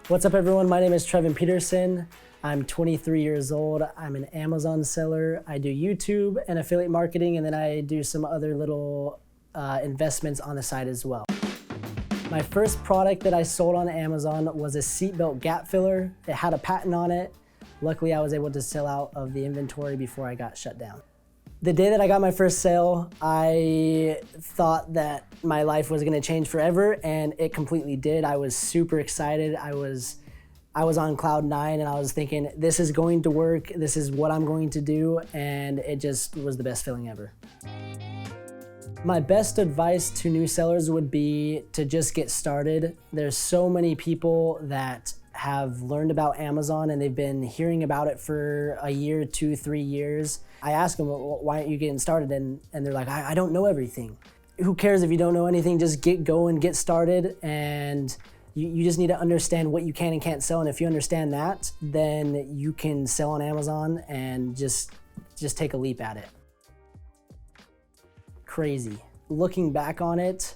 What's up everyone, my name is Trevin Peterson. I'm 23 years old. I'm an Amazon seller. I do YouTube and affiliate marketing, and then I do some other little investments on the side as well. My first product that I sold on Amazon was a seatbelt gap filler. It had a patent on it. Luckily, I was able to sell out of the inventory before I got shut down. The day that I got my first sale, I thought that my life was gonna change forever, and it completely did. I was super excited. I was on cloud 9, and I was thinking, this is going to work, this is what I'm going to do, and it just was the best feeling ever. My best advice to new sellers would be to just get started. There's so many people that have learned about Amazon and they've been hearing about it for a year, 2, 3 years. I ask them, well, why aren't you getting started? And they're like, I don't know everything. Who cares if you don't know anything? Just get going, get started, and you just need to understand what you can and can't sell. And if you understand that, then you can sell on Amazon and just take a leap at it. Crazy. Looking back on it,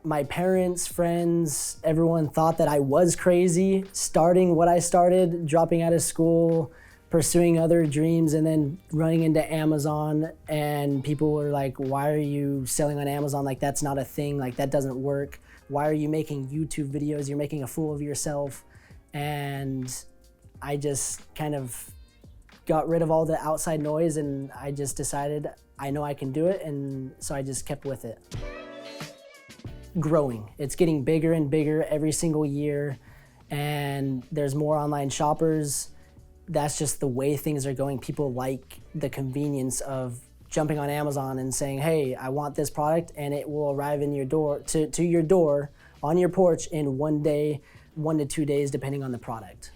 my parents, friends, everyone thought that I was crazy, starting what I started, dropping out of school, pursuing other dreams, and then running into Amazon. And people were like, why are you selling on Amazon? Like, that's not a thing, like that doesn't work. Why are you making YouTube videos? You're making a fool of yourself. And I just kind of got rid of all the outside noise, and I just decided I know I can do it, and so I just kept with it. Growing. It's getting bigger and bigger every single year, and there's more online shoppers. That's just the way things are going. People like the convenience of jumping on Amazon and saying, hey, I want this product, and it will arrive in your door, to your door on your porch in 1 day, 1 to 2 days, depending on the product.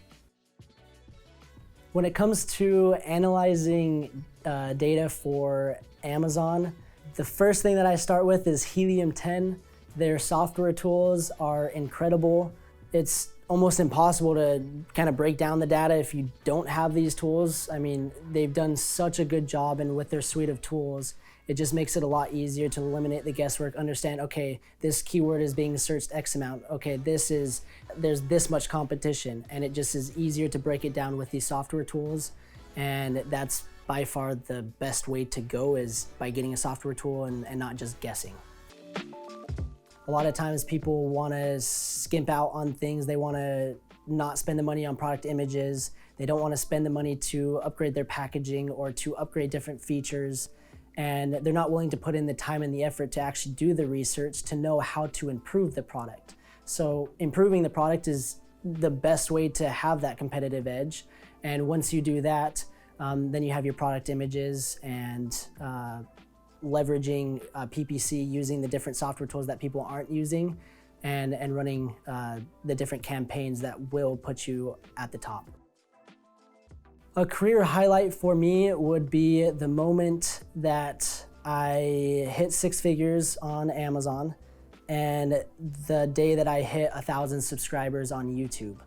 When it comes to analyzing data for Amazon, the first thing that I start with is HELIUM 10. Their software tools are incredible. It's almost impossible to kind of break down the data if you don't have these tools. I mean, they've done such a good job, and with their suite of tools, it just makes it a lot easier to eliminate the guesswork, understand, okay, this keyword is being searched X amount, okay, there's this much competition, and it just is easier to break it down with these software tools. And that's by far the best way to go, is by getting a software tool and not just guessing. A lot of times people want to skimp out on things. They want to not spend the money on product images. They don't want to spend the money to upgrade their packaging or to upgrade different features. And they're not willing to put in the time and the effort to actually do the research to know how to improve the product. So improving the product is the best way to have that competitive edge. And once you do that, then you have your product images and leveraging PPC, using the different software tools that people aren't using, and running the different campaigns that will put you at the top. A career highlight for me would be the moment that I hit 6 figures on Amazon, and the day that I hit 1,000 subscribers on YouTube.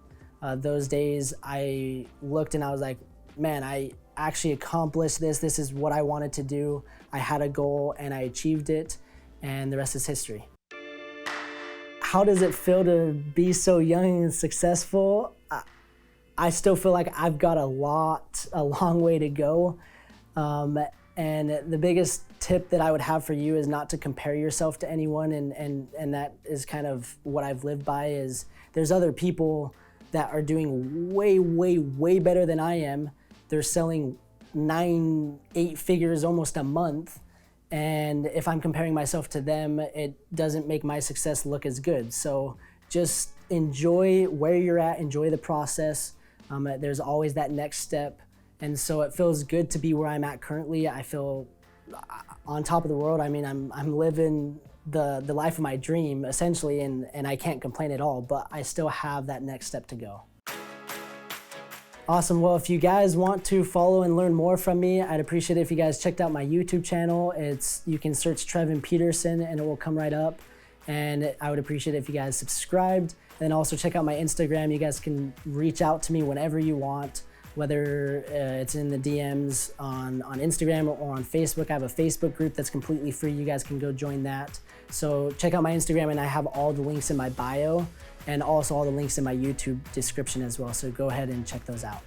Those days I looked and I was like, man, I actually accomplished this. This is what I wanted to do. I had a goal and I achieved it, and the rest is history. How does it feel to be so young and successful? I still feel like I've got a long way to go. And the biggest tip that I would have for you is not to compare yourself to anyone, and that is kind of what I've lived by. Is there's other people that are doing way, way, way better than I am. They're selling 9, 8 figures almost a month. And if I'm comparing myself to them, it doesn't make my success look as good. So just enjoy where you're at, enjoy the process. There's always that next step. And so it feels good to be where I'm at currently. I feel on top of the world. I mean, I'm living the life of my dream essentially, and I can't complain at all, but I still have that next step to go. Awesome. Well, if you guys want to follow and learn more from me, I'd appreciate it if you guys checked out my YouTube channel. You can search Trevin Peterson and it will come right up. And I would appreciate it if you guys subscribed. And also check out my Instagram. You guys can reach out to me whenever you want, whether it's in the DMs on Instagram or on Facebook. I have a Facebook group that's completely free. You guys can go join that. So check out my Instagram, and I have all the links in my bio. and also all the links in my YouTube description as well. So go ahead and check those out.